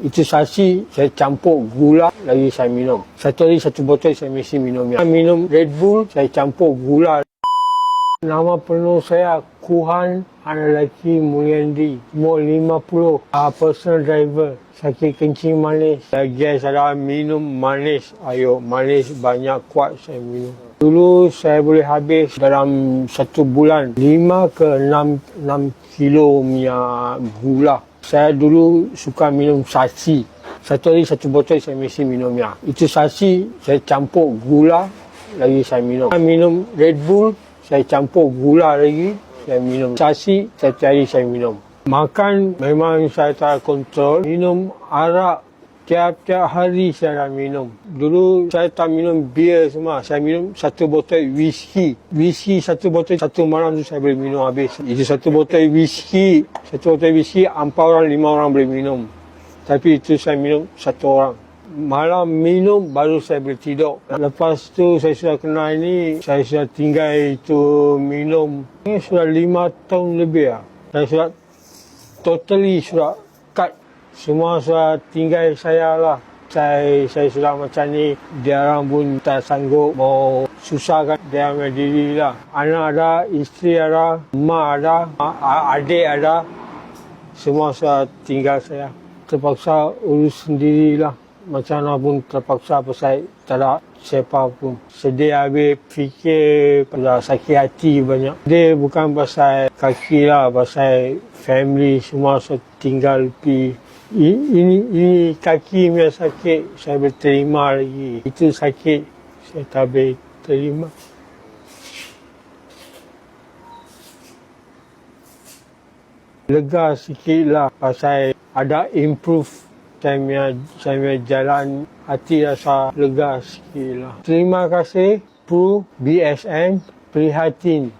Itu saksi saya campur gula lagi saya minum. Satu hari satu botol saya mesti minum. Saya minum Red Bull, saya campur gula. Nama penuh saya Kuhan Analaki Mulyandi. Umur 50. Personal driver. Sakit kencing manis. Gas ada minum manis. Ayo manis banyak kuat saya minum. Dulu saya boleh habis dalam satu bulan 5 ke 6 kilo minyak gula. Saya dulu suka minum sasi. Satu hari satu botol saya mesti minumnya. Itu sasi saya campur gula lagi saya minum. Saya minum Red Bull. Saya campur gula lagi, saya minum. Sasi, setiap hari saya minum. Makan memang saya tak kontrol. Minum arak, tiap-tiap hari saya dah minum. Dulu saya tak minum bir semua. Saya minum satu botol whisky. Whisky satu botol, satu malam tu saya boleh minum habis. Itu satu botol whisky, 4 orang, 5 orang boleh minum. Tapi itu saya minum 1 orang. Malam minum baru saya boleh tidur. Lepas tu saya sudah kenal ini, saya sudah tinggal itu minum. Ini sudah 5 tahun lebih lah. Saya sudah totally sudah cut. Semua sudah tinggal saya lah. Saya sudah macam ni, dia orang pun tak sanggup mau susahkan dia punya diri lah. Anak ada, isteri ada, mak ada, adik ada. Semua sudah tinggal saya. Terpaksa urus sendirilah. Macam mana pun terpaksa pasal tak ada siapa pun. Sedih habis, fikir, dah sakit hati banyak. Dia bukan pasal kaki lah, pasal family semua saya tinggal pergi. Ini kaki punya sakit, saya boleh terima lagi. Itu sakit, saya tak boleh terima. Lega sikit lah pasal ada improve. Saya punya jalan hati rasa lega sikit lah. Terima kasih Pru BSN Prihatin.